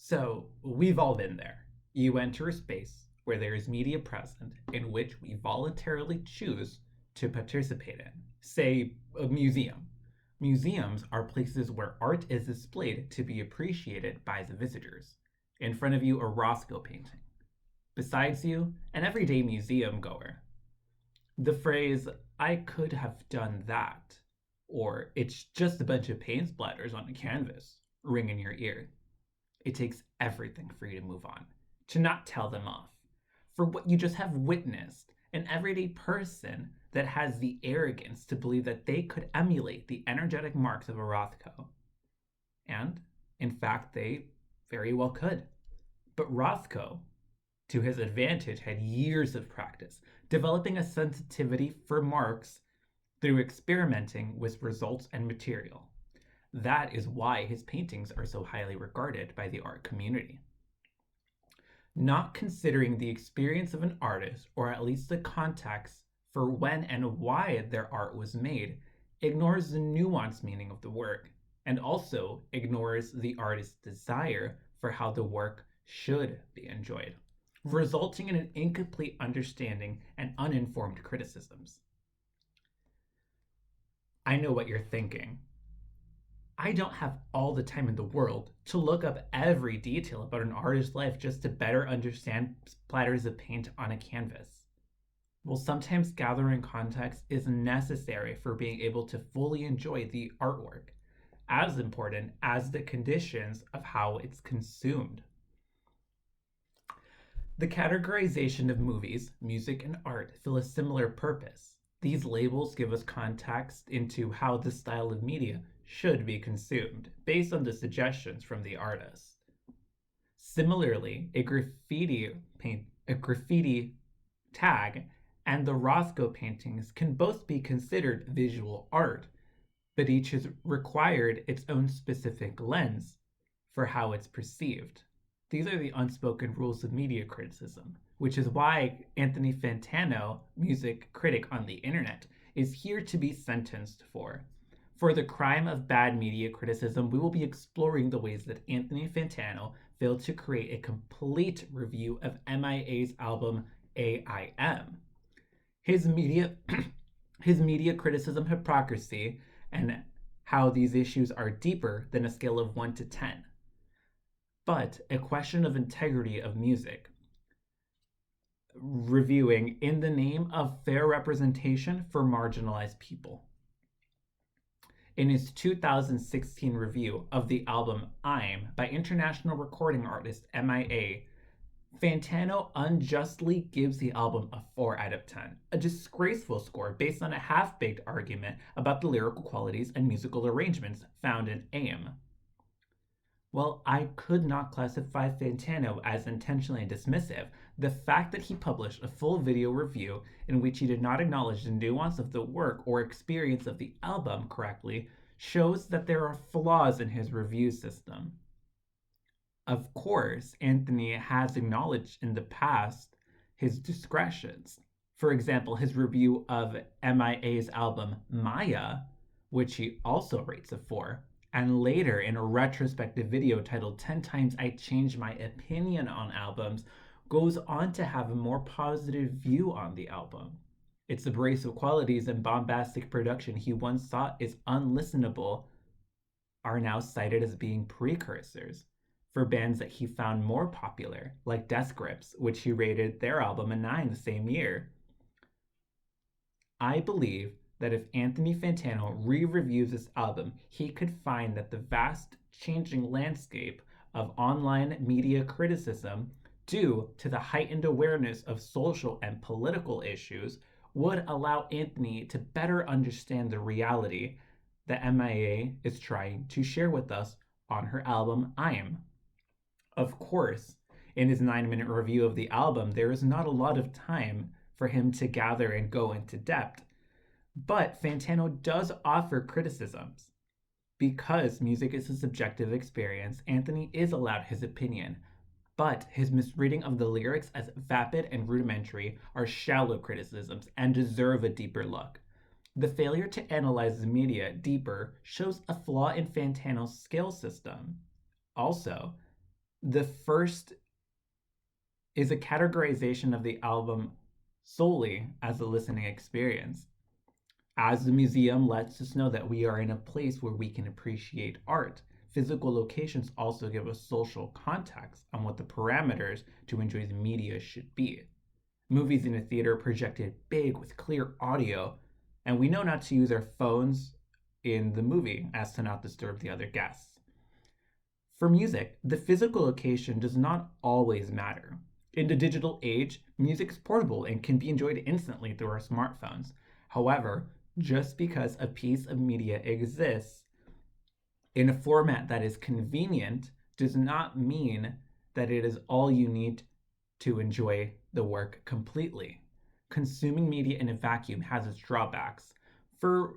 So, we've all been there. You enter a space where there is media present in which we voluntarily choose to participate in. Say, a museum. Museums are places where art is displayed to be appreciated by the visitors. In front of you, a Roscoe painting. Besides you, an everyday museum goer. The phrase, I could have done that, or it's just a bunch of paint splatters on a canvas, ring in your ear. It takes everything for you to move on, to not tell them off. For what you just have witnessed, an everyday person that has the arrogance to believe that they could emulate the energetic marks of a Rothko. And, in fact, they very well could. But Rothko, to his advantage, had years of practice, developing a sensitivity for marks through experimenting with results and material. That is why his paintings are so highly regarded by the art community. Not considering the experience of an artist, or at least the context for when and why their art was made, ignores the nuanced meaning of the work, and also ignores the artist's desire for how the work should be enjoyed, resulting in an incomplete understanding and uninformed criticisms. I know what you're thinking. I don't have all the time in the world to look up every detail about an artist's life just to better understand splatters of paint on a canvas. Well, sometimes gathering context is necessary for being able to fully enjoy the artwork, as important as the conditions of how it's consumed. The categorization of movies, music, and art fill a similar purpose. These labels give us context into how this style of media should be consumed, based on the suggestions from the artist. Similarly, a graffiti tag and the Rothko paintings can both be considered visual art, but each has required its own specific lens for how it's perceived. These are the unspoken rules of media criticism, which is why Anthony Fantano, music critic on the internet, is here to be sentenced for. For the crime of bad media criticism, we will be exploring the ways that Anthony Fantano failed to create a complete review of MIA's album AIM. His media criticism hypocrisy and how these issues are deeper than a scale of 1 to 10. But a question of integrity of music. Reviewing in the name of fair representation for marginalized people. In his 2016 review of the album I'm by international recording artist MIA, Fantano unjustly gives the album a 4 out of 10, a disgraceful score based on a half-baked argument about the lyrical qualities and musical arrangements found in AIM. While I could not classify Fantano as intentionally dismissive, the fact that he published a full video review in which he did not acknowledge the nuance of the work or experience of the album correctly shows that there are flaws in his review system. Of course, Anthony has acknowledged in the past his discretions. For example, his review of MIA's album Maya, which he also rates a 4, and later in a retrospective video titled 10 Times I Changed My Opinion on Albums, goes on to have a more positive view on the album. Its abrasive qualities and bombastic production he once thought is unlistenable are now cited as being precursors for bands that he found more popular, like Death Grips, which he rated their album a 9 the same year. I believe that if Anthony Fantano re-reviews this album, he could find that the vast changing landscape of online media criticism due to the heightened awareness of social and political issues would allow Anthony to better understand the reality that MIA is trying to share with us on her album I'm. Of course, in his 9-minute review of the album, there is not a lot of time for him to gather and go into depth. But Fantano does offer criticisms. Because music is a subjective experience, Anthony is allowed his opinion, but his misreading of the lyrics as vapid and rudimentary are shallow criticisms and deserve a deeper look. The failure to analyze the media deeper shows a flaw in Fantano's scale system. Also, The first is a categorization of the album solely as a listening experience. As the museum lets us know that we are in a place where we can appreciate art, physical locations also give us social context on what the parameters to enjoy the media should be. Movies in a theater projected big with clear audio, and we know not to use our phones in the movie as to not disturb the other guests. For music, the physical location does not always matter. In the digital age, music is portable and can be enjoyed instantly through our smartphones. However, just because a piece of media exists in a format that is convenient does not mean that it is all you need to enjoy the work completely. Consuming media in a vacuum has its drawbacks. For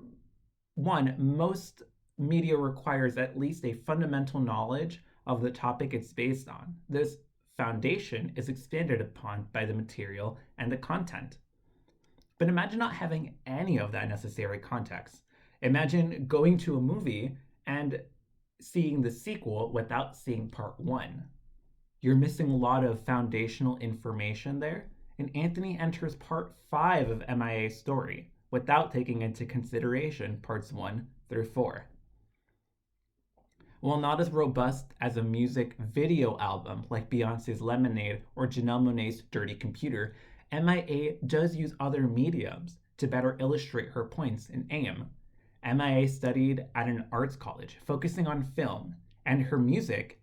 one, most media requires at least a fundamental knowledge of the topic it's based on. This foundation is expanded upon by the material and the content. But imagine not having any of that necessary context. Imagine going to a movie and seeing the sequel without seeing part one. You're missing a lot of foundational information there, and Anthony enters part 5 of MIA's story without taking into consideration parts 1 through 4. While not as robust as a music video album like Beyonce's Lemonade or Janelle Monáe's Dirty Computer, MIA does use other mediums to better illustrate her points in AIM. MIA studied at an arts college focusing on film, and her music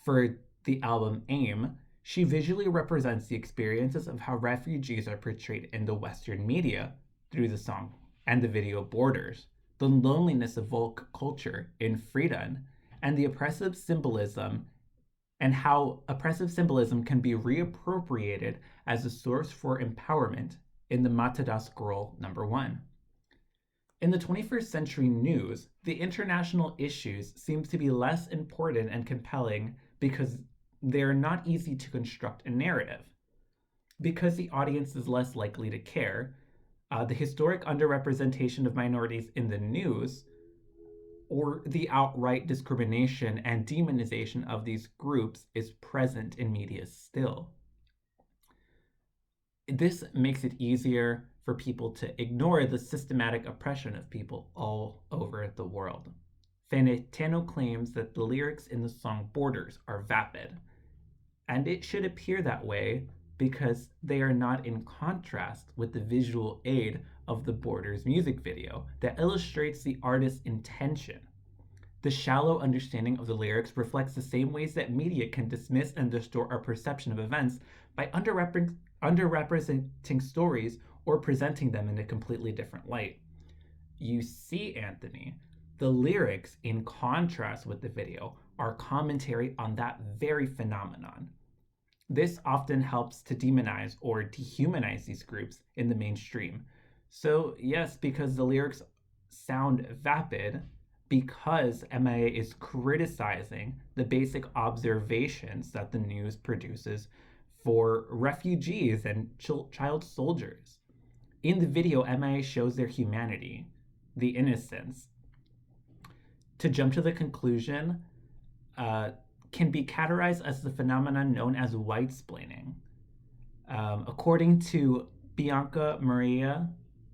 for the album AIM, she visually represents the experiences of how refugees are portrayed in the Western media through the song and the video Borders, the loneliness of woke culture in Freedom, and the oppressive symbolism and how oppressive symbolism can be reappropriated as a source for empowerment in the Matada Scroll number 1. In the 21st century news, the international issues seem to be less important and compelling because they are not easy to construct a narrative. Because the audience is less likely to care, the historic underrepresentation of minorities in the news, or the outright discrimination and demonization of these groups is present in media still. This makes it easier for people to ignore the systematic oppression of people all over the world. Feneteno claims that the lyrics in the song Borders are vapid, and it should appear that way because they are not in contrast with the visual aid of the Borders music video that illustrates the artist's intention. The shallow understanding of the lyrics reflects the same ways that media can dismiss and distort our perception of events by underrepresenting stories or presenting them in a completely different light. You see, Anthony, the lyrics, in contrast with the video, are commentary on that very phenomenon. This often helps to demonize or dehumanize these groups in the mainstream. So, yes, because the lyrics sound vapid, because MIA is criticizing the basic observations that the news produces for refugees and child soldiers. In the video, MIA shows their humanity, the innocence. To jump to the conclusion, can be categorized as the phenomenon known as white-splaining. According to Bianca Maria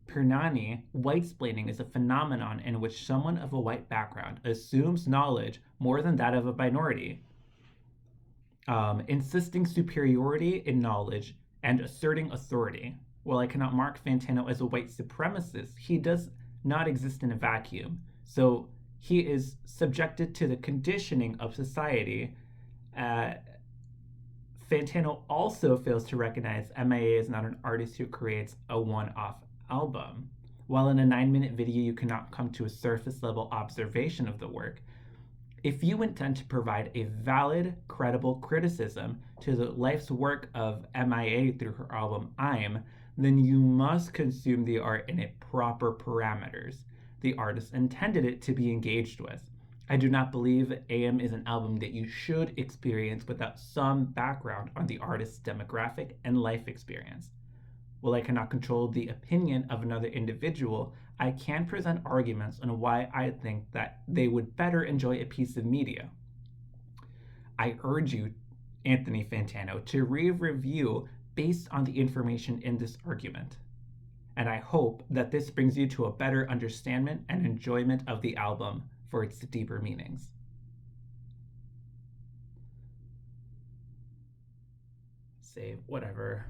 Pernani, white-splaining is a phenomenon in which someone of a white background assumes knowledge more than that of a minority, insisting superiority in knowledge and asserting authority. While I cannot mark Fantano as a white supremacist, he does not exist in a vacuum. So he is subjected to the conditioning of society. Fantano also fails to recognize MIA is not an artist who creates a one-off album. While in a 9-minute video you cannot come to a surface-level observation of the work, if you intend to provide a valid, credible criticism to the life's work of MIA through her album I'm, then you must consume the art in its proper parameters the artist intended it to be engaged with. I do not believe AM is an album that you should experience without some background on the artist's demographic and life experience. While I cannot control the opinion of another individual, I can present arguments on why I think that they would better enjoy a piece of media. I urge you, Anthony Fantano, to re-review based on the information in this argument. And I hope that this brings you to a better understanding and enjoyment of the album for its deeper meanings. Say whatever.